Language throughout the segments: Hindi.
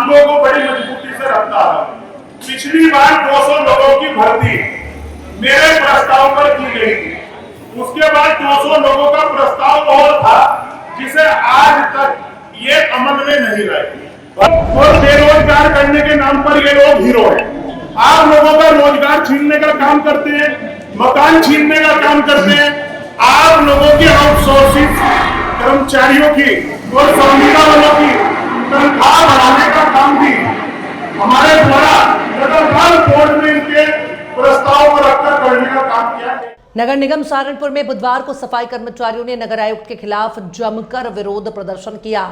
मांगों को बड़ी मजबूती से रखता है। पिछली बार 200 लोगों की भर्ती मेरे प्रस्ताव पर की गई थी, उसके बाद 200 लोगों का प्रस्ताव और था जिसे आज तक ये अमल में नहीं लाए और बेरोजगार करने के नाम पर ये लोग हीरो हैं। आप लोगों का रोजगार छीनने का काम करते हैं, मकान छीनने का काम करते हैं। आप लोगों की आउटसोर्सिंग कर्मचारियों की और संविदा वालों की तनख्वाह बढ़ाने का काम भी हमारे द्वारा लगातार बोर्ड में इनके प्रस्ताव को रखकर करने का काम किया। नगर निगम सहारनपुर में बुधवार को सफाई कर्मचारियों ने नगर आयुक्त के खिलाफ जमकर विरोध प्रदर्शन किया।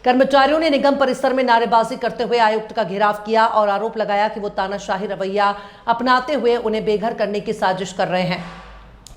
कर्मचारियों ने निगम परिसर में नारेबाजी करते हुए आयुक्त का घेराव किया और आरोप लगाया कि वो तानाशाही रवैया अपनाते हुए उन्हें बेघर करने की साजिश कर रहे हैं।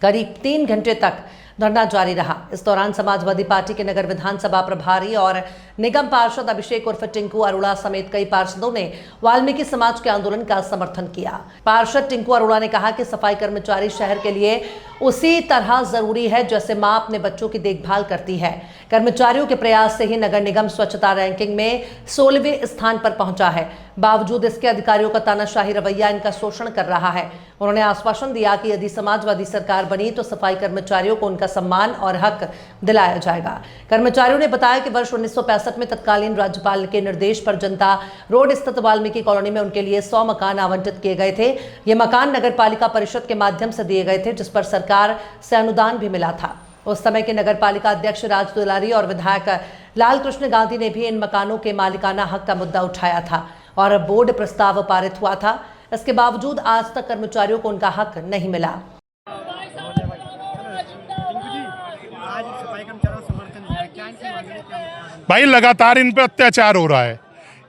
करीब 3 घंटे तक धरना जारी रहा। इस दौरान समाजवादी पार्टी के नगर विधानसभा प्रभारी और निगम पार्षद अभिषेक उर्फ टिंकू अरोड़ा समेत कई पार्षदों ने वाल्मीकि समाज के आंदोलन का समर्थन किया। पार्षद टिंकू अरोड़ा ने कहा कि सफाई कर्मचारी शहर के लिए उसी तरह जरूरी है जैसे मां अपने बच्चों की देखभाल करती है। कर्मचारियों के प्रयास से ही नगर निगम स्वच्छता रैंकिंग में 16वें स्थान पर पहुंचा है। बावजूद इसके अधिकारियों का तानाशाही रवैया इनका शोषण कर रहा है। उन्होंने आश्वासन दिया कि यदि समाजवादी सरकार बनी तो सफाई कर्मचारियों को उनका सम्मान और हक दिलाया जाएगा। कर्मचारियों ने बताया कि वर्ष 1965 में तत्कालीन राज्यपाल के निर्देश पर जनता रोड स्थित वाल्मीकि कॉलोनी में उनके लिए 100 मकान आवंटित किए गए थे। ये मकान नगर पालिका परिषद के माध्यम से दिए गए थे, जिस पर सरकार से अनुदान भी मिला था। उस समय के नगर पालिका अध्यक्ष राज दुलारी और विधायक लाल कृष्ण गांधी ने भी इन मकानों के मालिकाना हक का मुद्दा उठाया था और बोर्ड प्रस्ताव पारित हुआ था। इसके बावजूद आज तक कर्मचारियों को उनका हक नहीं मिला। भाई लगातार इन पे अत्याचार हो रहा है।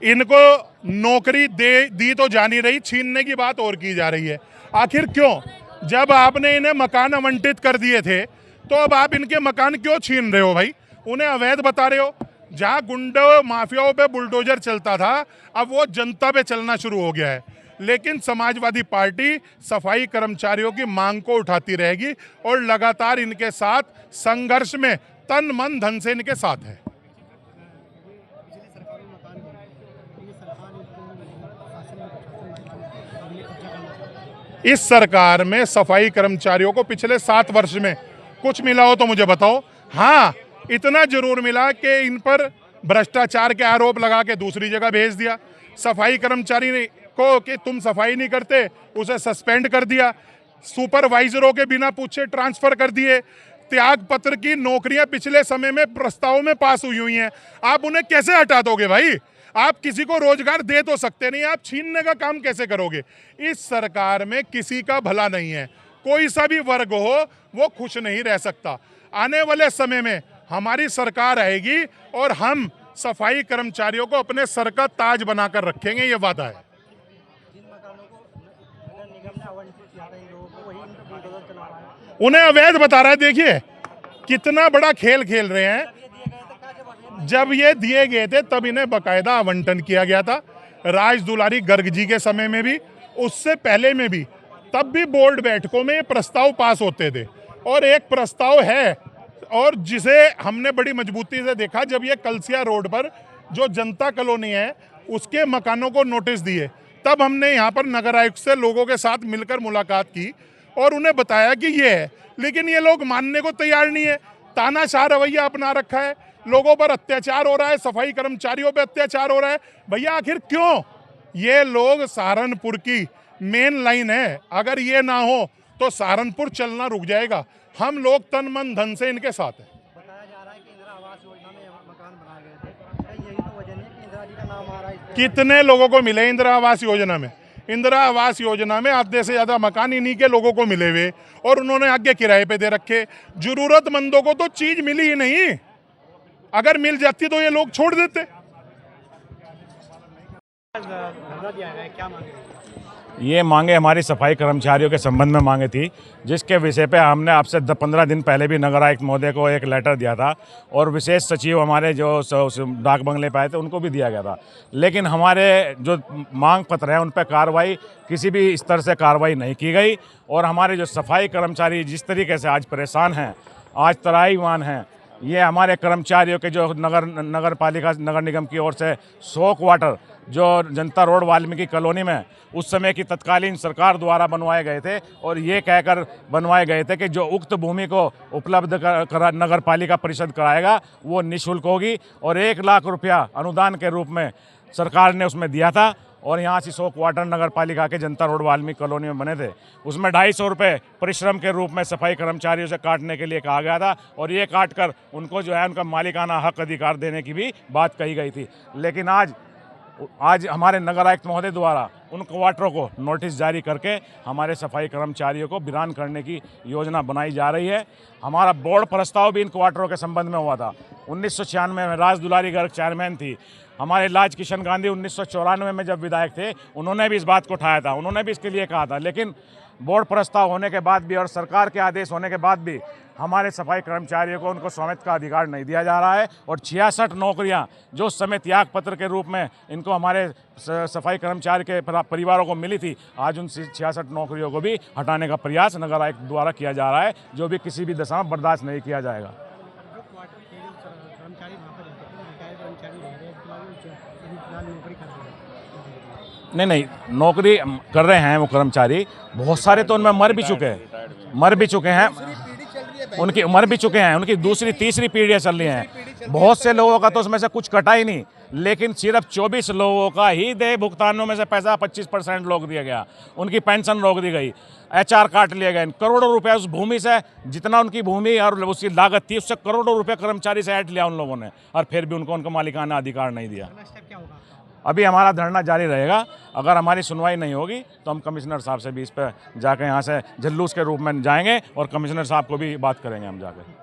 इनको नौकरी दी तो जा नहीं रही, छीनने की बात और की जा रही है। आखिर क्यों? जब आपने इन्हें मकान आवंटित कर दिए थे तो अब आप इनके मकान क्यों छीन रहे हो? भाई उन्हें अवैध बता रहे हो। जहां गुंडों माफियाओं पे बुलडोजर चलता था, अब वो जनता पे चलना शुरू हो गया है। लेकिन समाजवादी पार्टी सफाई कर्मचारियों की मांग को उठाती रहेगी और लगातार इनके साथ संघर्ष में तन मन धन से इनके साथ है। इस सरकार में सफाई कर्मचारियों को पिछले 7 वर्ष में कुछ मिला हो तो मुझे बताओ। हाँ, इतना जरूर मिला कि इन पर भ्रष्टाचार के आरोप लगा के दूसरी जगह भेज दिया। सफाई कर्मचारी को कि तुम सफाई नहीं करते, उसे सस्पेंड कर दिया। सुपरवाइजरों के बिना पूछे ट्रांसफर कर दिए। त्याग पत्र की नौकरियां पिछले समय में प्रस्ताव में पास हुई हैं, आप उन्हें कैसे हटा दोगे? भाई आप किसी को रोजगार दे तो सकते नहीं, आप छीनने का काम कैसे करोगे? इस सरकार में किसी का भला नहीं है। कोई सा भी वर्ग हो वो खुश नहीं रह सकता। आने वाले समय में हमारी सरकार आएगी और हम सफाई कर्मचारियों को अपने सर का ताज बनाकर रखेंगे, ये वादा है। उन्हें अवैध बता रहा है। देखिए कितना बड़ा खेल खेल रहे हैं। जब ये दिए गए थे तब इन्हें बकायदा आवंटन किया गया था। राज दुलारी गर्ग जी के समय में भी, उससे पहले में भी, तब भी बोर्ड बैठकों में ये प्रस्ताव पास होते थे। और एक प्रस्ताव है और जिसे हमने बड़ी मजबूती से देखा जब ये कलसिया रोड पर जो जनता कॉलोनी है उसके मकानों को नोटिस दिए, तब हमने यहाँ पर नगर आयुक्त से लोगों के साथ मिलकर मुलाकात की और उन्हें बताया कि ये है। लेकिन ये लोग मानने को तैयार नहीं है। तानाशाह रवैया अपना रखा है, लोगों पर अत्याचार हो रहा है, सफाई कर्मचारियों पर अत्याचार हो रहा है। भैया आखिर क्यों? ये लोग सहारनपुर की मेन लाइन है, अगर ये ना हो तो सहारनपुर चलना रुक जाएगा। हम लोग तन मन धन से इनके साथ हैं। बताया जा रहा है कि इंदिरा आवास योजना में मकान बनाए गए थे, यही तो वजह नहीं कि इंदिरा जी का नाम आ रहा है। कितने लोगों को मिले इंदिरा आवास योजना में? इंदिरा आवास योजना में आधे से ज्यादा मकान इन्हीं के लोगों को मिले हुए और उन्होंने आगे किराए पे दे रखे। जरूरतमंदों को तो चीज मिली ही नहीं। अगर मिल जाती तो ये लोग छोड़ देते। ये मांगे हमारी सफाई कर्मचारियों के संबंध में मांगे थी, जिसके विषय पे हमने आपसे 15 दिन पहले भी नगर आयुक्त महोदय को एक लेटर दिया था और विशेष सचिव हमारे जो डाक बंगले पे आए थे उनको भी दिया गया था। लेकिन हमारे जो मांग पत्र हैं उन पर कार्रवाई, किसी भी स्तर से कार्रवाई नहीं की गई। और हमारे जो सफाई कर्मचारी जिस तरीके से आज परेशान हैं, आज त्राहीमाम हैं, ये हमारे कर्मचारियों के जो नगर पालिका नगर निगम की ओर से 100 क्वार्टर जो जनता रोड वाल्मीकि कॉलोनी में उस समय की तत्कालीन सरकार द्वारा बनवाए गए थे और ये कहकर बनवाए गए थे कि जो उक्त भूमि को उपलब्ध नगर पालिका परिषद कराएगा वो निःशुल्क होगी और 1 लाख रुपया अनुदान के रूप में सरकार ने उसमें दिया था। और यहाँ से 100 क्वार्टर नगर पालिका के जनता रोड वाल्मीकि कॉलोनी में बने थे। उसमें 250 रुपये परिश्रम के रूप में सफाई कर्मचारियों से काटने के लिए कहा गया था और ये काट कर उनको जो है उनका मालिकाना हक अधिकार देने की भी बात कही गई थी। लेकिन आज हमारे नगर आयुक्त महोदय द्वारा उन क्वार्टरों को नोटिस जारी करके हमारे सफाई कर्मचारियों को वीरान करने की योजना बनाई जा रही है। हमारा बोर्ड प्रस्ताव भी इन क्वार्टरों के संबंध में हुआ था। 1996 में राज दुलारी गर्ग चेयरमैन थी। हमारे लाज किशन गांधी 1994 में जब विधायक थे उन्होंने भी इस बात को उठाया था, उन्होंने भी इसके लिए कहा था। लेकिन बोर्ड प्रस्ताव होने के बाद भी और सरकार के आदेश होने के बाद भी हमारे सफाई कर्मचारियों को उनको स्वामित्व का अधिकार नहीं दिया जा रहा है और 66 नौकरियां जो उस समय त्याग पत्र के रूप में इनको हमारे सफाई कर्मचारी के परिवारों को मिली थी, आज उन 66 नौकरियों को भी हटाने का प्रयास नगर आयुक्त द्वारा किया जा रहा है, जो भी किसी भी दशा में बर्दाश्त नहीं किया जाएगा। नहीं, नौकरी कर रहे हैं वो कर्मचारी, बहुत सारे तो उनमें मर भी चुके हैं, उनकी मर भी चुके हैं, उनकी दूसरी तीसरी पीढ़ियाँ चल रही हैं। बहुत से लोगों का तो उसमें से कुछ कटा ही नहीं, लेकिन सिर्फ 24 लोगों का ही देय भुगतानों में से पैसा 25% रोक दिया गया, उनकी पेंशन रोक दी गई, HR काट लिए गए। करोड़ों रुपए उस भूमि से, जितना उनकी भूमि और उसकी लागत थी उससे करोड़ों रुपए कर्मचारी से ऐंठ लिया उन लोगों ने और फिर भी उनको मालिकाना अधिकार नहीं दिया। अभी हमारा धरना जारी रहेगा। अगर हमारी सुनवाई नहीं होगी तो हम कमिश्नर साहब से भी इस पर जाकर यहाँ से जुलूस के रूप में जाएंगे और कमिश्नर साहब को भी बात करेंगे हम जाकर।